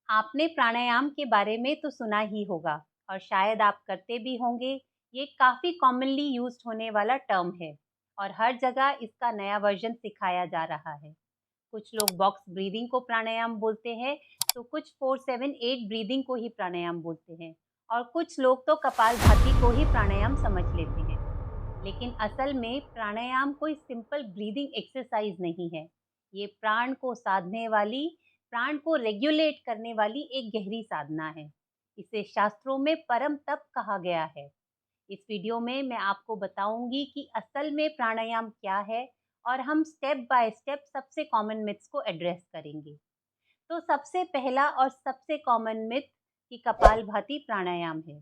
आपने प्राणायाम के बारे में तो सुना ही होगा और शायद आप करते भी होंगे। ये काफ़ी कॉमनली यूज्ड होने वाला टर्म है और हर जगह इसका नया वर्जन सिखाया जा रहा है। कुछ लोग बॉक्स ब्रीदिंग को प्राणायाम बोलते हैं, तो कुछ 4-7-8 ब्रीदिंग को ही प्राणायाम बोलते हैं और कुछ लोग तो कपालभाति को ही प्राणायाम समझ लेते हैं। लेकिन असल में प्राणायाम कोई सिंपल ब्रीदिंग एक्सरसाइज नहीं है। ये प्राण को साधने वाली, प्राण को रेगुलेट करने वाली एक गहरी साधना है। इसे शास्त्रों में परम तप कहा गया है। इस वीडियो में मैं आपको बताऊंगी कि असल में प्राणायाम क्या है और हम स्टेप बाय स्टेप सबसे कॉमन मिथ्स को एड्रेस करेंगे। तो सबसे पहला और सबसे कॉमन मिथ कि कपालभाति प्राणायाम है।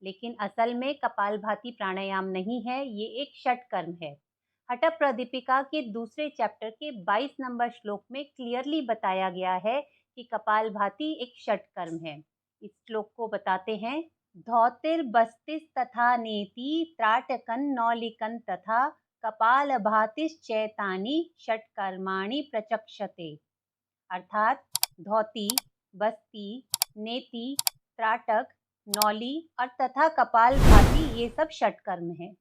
लेकिन असल में कपालभाति प्राणायाम नहीं है, ये एक षटकर्म है। हठप्रदीपिका के दूसरे चैप्टर के 22 नंबर श्लोक में क्लियरली बताया गया है कि कपालभाति एक षटकर्म है। इस श्लोक को बताते हैं। धौतिर्बस्तिस तथा नेति त्राटकन नौलिकन तथा कपालभातिश्चैतानि षटकर्माणि प्रचक्षते। अर्थात धौती, बस्ती, नेति, त्राटक, नौली और तथा कपालभाति ये सब षटकर्म है।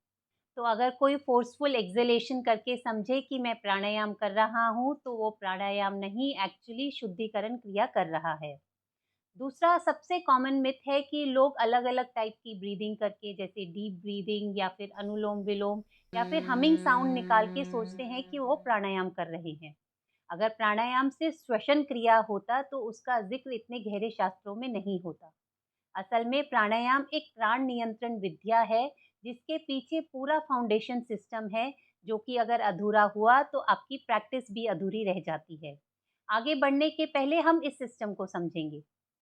तो अगर कोई फोर्सफुल एक्सहेलेशन करके समझे कि मैं प्राणायाम कर रहा हूँ, तो वो प्राणायाम नहीं, एक्चुअली शुद्धिकरण क्रिया कर रहा है। दूसरा सबसे कॉमन मिथ है कि लोग अलग अलग टाइप की ब्रीदिंग करके, जैसे डीप ब्रीदिंग या फिर अनुलोम विलोम या फिर हमिंग साउंड निकाल के सोचते हैं कि वो प्राणायाम कर रहे हैं। अगर प्राणायाम से श्वसन क्रिया होता तो उसका जिक्र इतने गहरे शास्त्रों में नहीं होता। असल में प्राणायाम एक प्राण नियंत्रण विद्या है, जिसके पीछे पूरा फाउंडेशन सिस्टम है, जो कि अगर अधूरा हुआ तो आपकी प्रैक्टिस भी अधूरी रह जाती है। आगे बढ़ने के पहले हम इस सिस्टम को समझेंगे।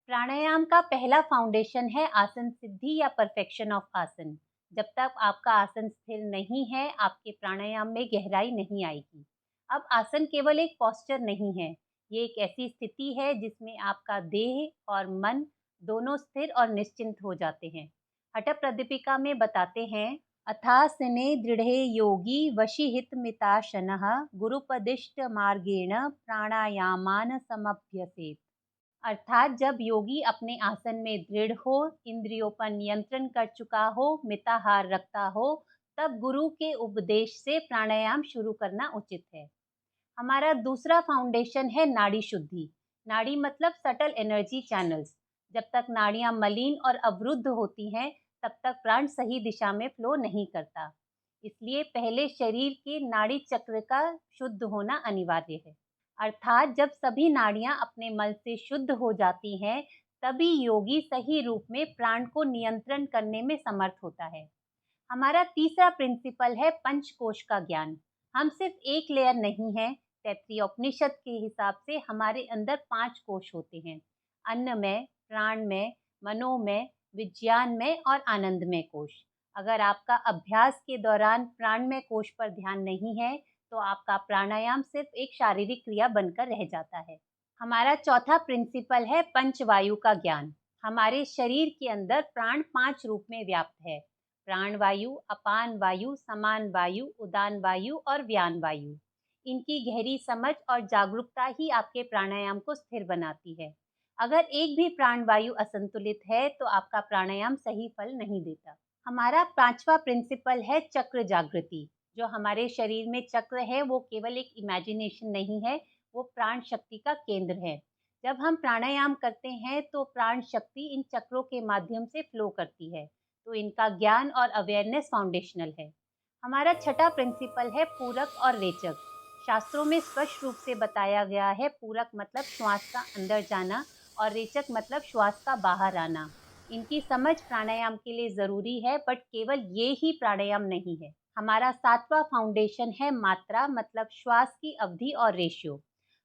प्राणायाम का पहला फाउंडेशन है आसन सिद्धि या परफेक्शन ऑफ आसन। जब तक आपका आसन स्थिर नहीं है, आपके प्राणायाम में गहराई नहीं आएगी। अब आसन केवल एक पोस्चर नहीं है, ये एक ऐसी स्थिति है जिसमें आपका देह और मन दोनों स्थिर और निश्चिंत हो जाते हैं। हठप्रदीपिका में बताते हैं। अथासने दृढ़े योगी वशीहितमिताशनः गुरुपदिष्ट मार्गेण प्राणायामान समभ्यसेत्। अर्थात जब योगी अपने आसन में दृढ़ हो, इंद्रियों पर नियंत्रण कर चुका हो, मिताहार रखता हो, तब गुरु के उपदेश से प्राणायाम शुरू करना उचित है। हमारा दूसरा फाउंडेशन है नाड़ी शुद्धि। नाड़ी मतलब सटल एनर्जी चैनल्स। जब तक नाड़ियां मलिन और अवरुद्ध होती हैं, तब तक प्राण सही दिशा में फ्लो नहीं करता। इसलिए पहले शरीर के नाड़ी चक्र का शुद्ध होना अनिवार्य है। अर्थात जब सभी नाड़ियां अपने मल से शुद्ध हो जाती हैं, तभी योगी सही रूप में प्राण को नियंत्रण करने में समर्थ होता है। हमारा तीसरा प्रिंसिपल है पंचकोश का ज्ञान। हम सिर्फ एक लेयर नहीं है। तैत्रीय उपनिषद के हिसाब से हमारे अंदर 5 कोश होते हैं। अन्नमय, प्राणमय, मनोमय, विज्ञानमय और आनंदमय कोश। अगर आपका अभ्यास के दौरान प्राणमय कोश पर ध्यान नहीं है, तो आपका प्राणायाम सिर्फ एक शारीरिक क्रिया बनकर रह जाता है। हमारा चौथा प्रिंसिपल है पंचवायु का ज्ञान। हमारे शरीर के अंदर प्राण 5 रूप में व्याप्त है। प्राण वायु, अपान वायु, समान वायु, उदान वायु और व्यान वायु। इनकी गहरी समझ और जागरूकता ही आपके प्राणायाम को स्थिर बनाती है। अगर एक भी प्राण वायु असंतुलित है, तो आपका प्राणायाम सही फल नहीं देता। हमारा पांचवा प्रिंसिपल है चक्र जागृति। जो हमारे शरीर में चक्र है, वो केवल एक इमेजिनेशन नहीं है, वो प्राण शक्ति का केंद्र है। जब हम प्राणायाम करते हैं, तो प्राण शक्ति इन चक्रों के माध्यम से फ्लो करती है, तो इनका ज्ञान और अवेयरनेस फाउंडेशनल है। हमारा छठा प्रिंसिपल है पूरक और रेचक। शास्त्रों में स्पष्ट रूप से बताया गया है, पूरक मतलब श्वास का अंदर जाना और रेचक मतलब श्वास का बाहर आना। इनकी समझ प्राणायाम के लिए जरूरी है, बट केवल ये ही प्राणायाम नहीं है। हमारा सातवां फाउंडेशन है मात्रा मतलब श्वास की अवधि और रेशियो।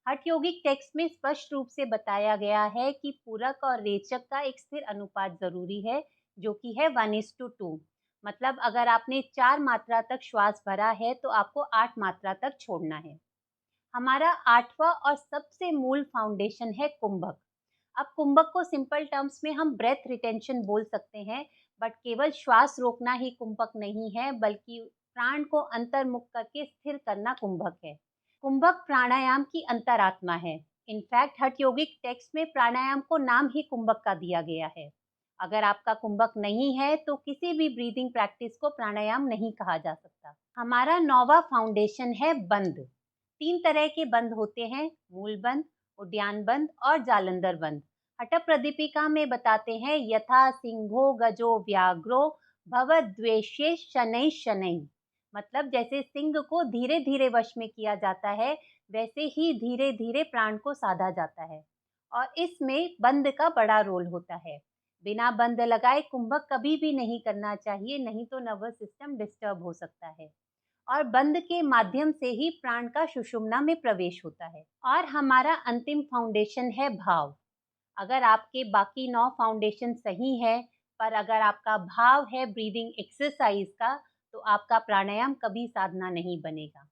हठ योगिक टेक्स्ट में स्पष्ट रूप से बताया गया है कि पूरक और रेचक का एक स्थिर अनुपात जरूरी है, जो कि है 1:2। मतलब अगर आपने 4 मात्रा तक श्वास भरा है, तो आपको 8 मात्रा तक छोड़ना है। हमारा आठवां और सबसे मूल फाउंडेशन है कुंभक। अब कुंभक को सिंपल टर्म्स में हम ब्रेथ रिटेंशन बोल सकते हैं, बट केवल श्वास रोकना ही कुंभक नहीं है, बल्कि प्राण को अंतर्मुख करके स्थिर करना कुंभक है। कुंभक प्राणायाम की अंतरात्मा है। इनफैक्ट हठ योगिक टेक्स्ट में प्राणायाम को नाम ही कुंभक का दिया गया है। अगर आपका कुंभक नहीं है तो किसी भी ब्रीदिंग प्रैक्टिस को प्राणायाम नहीं कहा जा सकता। हमारा 9वां फाउंडेशन है बंद। 3 तरह के बंद होते हैं, मूल बंद, उद्यान बंद और जालंधर बंद। हठ प्रदीपिका में बताते हैं यथा सिंहो गजो व्याघ्रो भवद्वेष्ये शनैः शनैः। मतलब जैसे सिंह को धीरे धीरे वश में किया जाता है, वैसे ही धीरे धीरे प्राण को साधा जाता है। और इसमें बंद का बड़ा रोल होता है। बिना बंद लगाए कुंभक कभी भी नहीं करना चाहिए, नहीं तो नर्वस सिस्टम डिस्टर्ब हो सकता है। और बंद के माध्यम से ही प्राण का सुषुम्ना में प्रवेश होता है। और हमारा अंतिम फाउंडेशन है भाव। अगर आपके बाकी 9 फाउंडेशन सही है, पर अगर आपका भाव है ब्रीदिंग एक्सरसाइज का, तो आपका प्राणायाम कभी साधना नहीं बनेगा।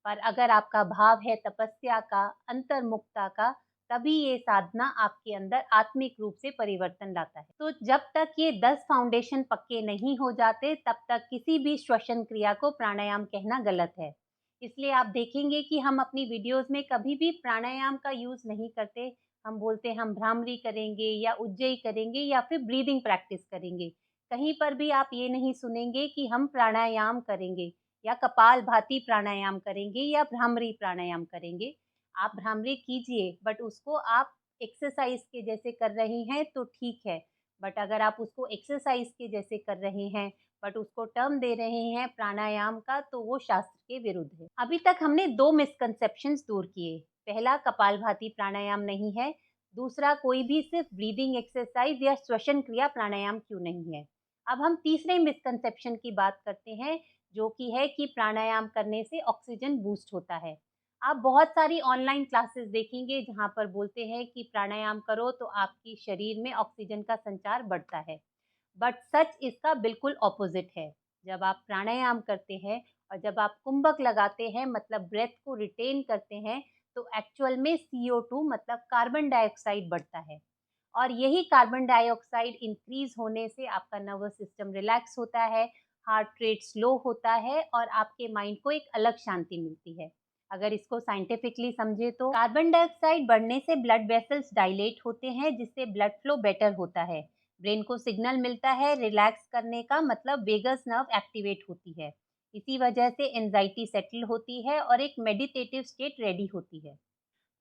पर अगर आपका भाव है तपस्या का, अंतर्मुखता का, तभी ये साधना आपके अंदर आत्मिक रूप से परिवर्तन लाता है। तो जब तक ये 10 फाउंडेशन पक्के नहीं हो जाते, तब तक किसी भी श्वसन क्रिया को प्राणायाम कहना गलत है। इसलिए आप देखेंगे कि हम अपनी वीडियोस में कभी भी प्राणायाम का यूज नहीं करते। हम बोलते हम भ्रामरी करेंगे या उज्जयी करेंगे या फिर ब्रीदिंग प्रैक्टिस करेंगे। कहीं पर भी आप ये नहीं सुनेंगे कि हम प्राणायाम करेंगे या कपालभाति प्राणायाम करेंगे या भ्रामरी प्राणायाम करेंगे। आप भ्रामरी कीजिए, बट उसको आप एक्सरसाइज के जैसे कर रहे हैं तो ठीक है। बट अगर आप उसको एक्सरसाइज के जैसे कर रहे हैं, बट उसको टर्म दे रहे हैं प्राणायाम का, तो वो शास्त्र के विरुद्ध है। अभी तक हमने 2 मिसकंसेप्शंस दूर किए। पहला, कपालभाति प्राणायाम नहीं है। दूसरा, कोई भी सिर्फ ब्रीदिंग एक्सरसाइज या श्वसन क्रिया प्राणायाम क्यों नहीं है। अब हम तीसरे मिसकंसेप्शन की बात करते हैं, जो कि है कि प्राणायाम करने से ऑक्सीजन बूस्ट होता है। आप बहुत सारी ऑनलाइन क्लासेस देखेंगे जहाँ पर बोलते हैं कि प्राणायाम करो तो आपकी शरीर में ऑक्सीजन का संचार बढ़ता है। बट सच इसका बिल्कुल ऑपोजिट है। जब आप प्राणायाम करते हैं और जब आप कुंभक लगाते हैं, मतलब ब्रेथ को रिटेन करते हैं, तो एक्चुअल में CO2 मतलब कार्बन डाइऑक्साइड बढ़ता है। और यही कार्बन डाइऑक्साइड इंक्रीज होने से आपका नर्वस सिस्टम रिलैक्स होता है, हार्ट रेट स्लो होता है और आपके माइंड को एक अलग शांति मिलती है। अगर इसको साइंटिफिकली समझे तो कार्बन डाइऑक्साइड बढ़ने से ब्लड वेसल्स डायलेट होते हैं, जिससे ब्लड फ्लो बेटर होता है। ब्रेन को सिग्नल मिलता है रिलैक्स करने का, मतलब वेगस नर्व एक्टिवेट होती है। इसी वजह से एंजाइटी सेटल होती है और एक मेडिटेटिव स्टेट रेडी होती है।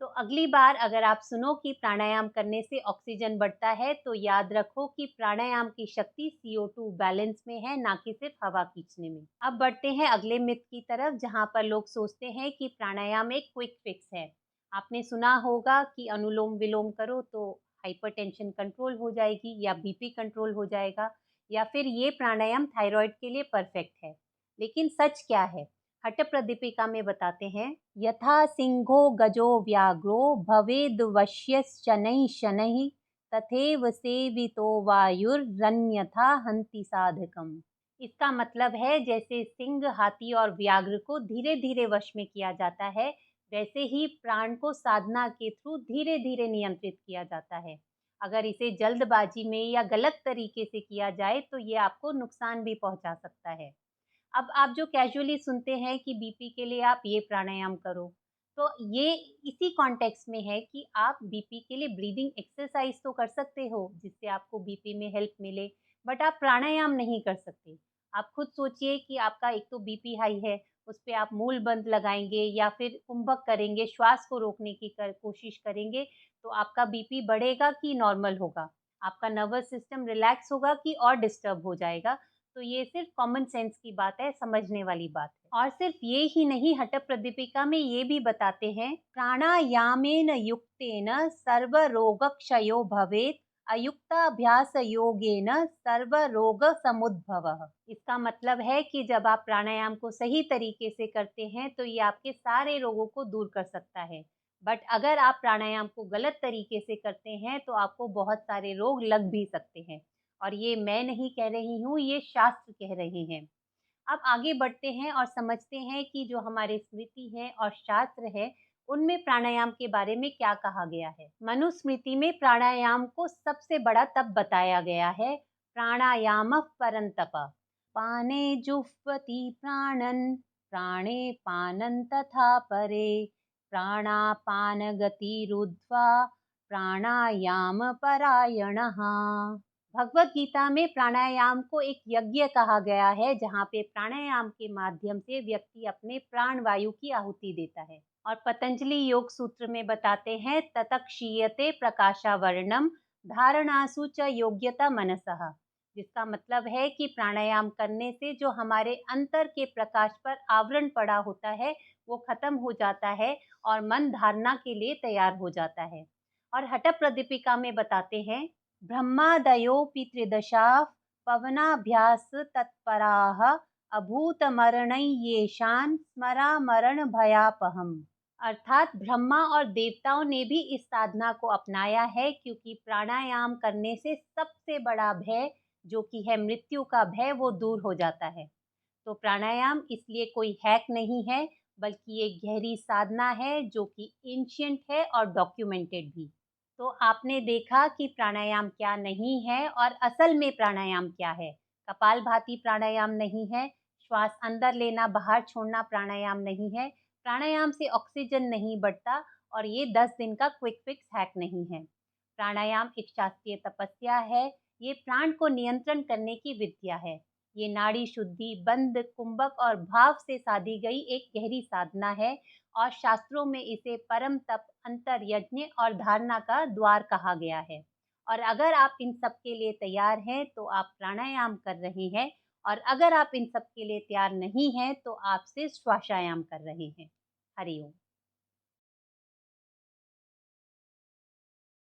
तो अगली बार अगर आप सुनो कि प्राणायाम करने से ऑक्सीजन बढ़ता है, तो याद रखो कि प्राणायाम की शक्ति CO2 बैलेंस में है, ना कि सिर्फ हवा खींचने में। अब बढ़ते हैं अगले मिथ की तरफ, जहां पर लोग सोचते हैं कि प्राणायाम एक क्विक फिक्स है। आपने सुना होगा कि अनुलोम विलोम करो तो हाइपरटेंशन कंट्रोल हो जाएगी या BP कंट्रोल हो जाएगा, या फिर ये प्राणायाम थायराइड के लिए परफेक्ट है। लेकिन सच क्या है? हठ प्रदीपिका में बताते हैं यथा सिंहो गजो व्याघ्रो भवेद वश्य शनैः शनैः तथैव सेवितो वायुरन्यथा हन्ति साधकम। इसका मतलब है जैसे सिंह, हाथी और व्याघ्र को धीरे धीरे वश में किया जाता है, वैसे ही प्राण को साधना के थ्रू धीरे धीरे नियंत्रित किया जाता है। अगर इसे जल्दबाजी में या गलत तरीके से किया जाए तो ये आपको नुकसान भी पहुंचा सकता है। अब आप जो कैजुअली सुनते हैं कि BP के लिए आप ये प्राणायाम करो, तो ये इसी कॉन्टेक्स्ट में है कि आप BP के लिए ब्रीदिंग एक्सरसाइज तो कर सकते हो जिससे आपको BP में हेल्प मिले, बट आप प्राणायाम नहीं कर सकते। आप खुद सोचिए कि आपका एक तो BP हाई है, उस पर आप मूल बंद लगाएंगे या फिर कुंभक करेंगे, श्वास को रोकने की कोशिश करेंगे, तो आपका BP बढ़ेगा कि नॉर्मल होगा? आपका नर्वस सिस्टम रिलैक्स होगा कि और डिस्टर्ब हो जाएगा? तो ये सिर्फ कॉमन सेंस की बात है, समझने वाली बात है। और सिर्फ ये ही नहीं, हठ प्रदीपिका में ये भी बताते हैं प्राणायामेन युक्तेन सर्व रोग क्षयो भवेत अयुक्ताभ्यास योगेन सर्व रोग समुद्भवः। इसका मतलब है कि जब आप प्राणायाम को सही तरीके से करते हैं तो ये आपके सारे रोगों को दूर कर सकता है। बट अगर आप प्राणायाम को गलत तरीके से करते हैं तो आपको बहुत सारे रोग लग भी सकते हैं। और ये मैं नहीं कह रही हूँ, ये शास्त्र कह रहे हैं। अब आगे बढ़ते हैं और समझते हैं कि जो हमारे स्मृति है और शास्त्र है, उनमें प्राणायाम के बारे में क्या कहा गया है। मनुस्मृति में प्राणायाम को सबसे बड़ा तप बताया गया है, प्राणायाम परंतप। पाने जुह्वति प्राणन प्राणे पानन तथा परे प्राणापानगतिरुद्ध्वा प्राणायाम परायणः। भगवत गीता में प्राणायाम को एक यज्ञ कहा गया है, जहाँ पे प्राणायाम के माध्यम से व्यक्ति अपने प्राण वायु की आहुति देता है। और पतंजलि योग सूत्र में बताते हैं, ततक्षीयते प्रकाशावर्णम धारणासु च योग्यता मनसः, जिसका मतलब है कि प्राणायाम करने से जो हमारे अंतर के प्रकाश पर आवरण पड़ा होता है वो खत्म हो जाता है और मन धारणा के लिए तैयार हो जाता है। और हठ प्रदीपिका में बताते हैं, ब्रह्मादयोऽपि त्रिदशा पवनाभ्यास तत्पराः अभूतमरणय्येषान् स्मरामरण भयापहम्। अर्थात ब्रह्मा और देवताओं ने भी इस साधना को अपनाया है, क्योंकि प्राणायाम करने से सबसे बड़ा भय जो कि है मृत्यु का भय, वो दूर हो जाता है। तो प्राणायाम इसलिए कोई हैक नहीं है, बल्कि एक गहरी साधना है जो कि एंशिएंट है और डॉक्यूमेंटेड भी। तो आपने देखा कि प्राणायाम क्या नहीं है और असल में प्राणायाम क्या है। कपालभाति प्राणायाम नहीं है, श्वास अंदर लेना बाहर छोड़ना प्राणायाम नहीं है, प्राणायाम से ऑक्सीजन नहीं बढ़ता, और ये 10 दिन का क्विक फिक्स हैक नहीं है। प्राणायाम एक शास्त्रीय तपस्या है, ये प्राण को नियंत्रण करने की विद्या है। ये नाड़ी शुद्धि, बंद, कुंभक और भाव से साधी गई एक गहरी साधना है, और शास्त्रों में इसे परम तप, अंतर यज्ञ और धारणा का द्वार कहा गया है। और अगर आप इन सब के लिए तैयार हैं तो आप प्राणायाम कर रहे हैं, और अगर आप इन सब के लिए तैयार नहीं हैं तो आप सिर्फ श्वासायाम कर रहे हैं। हरि ओम।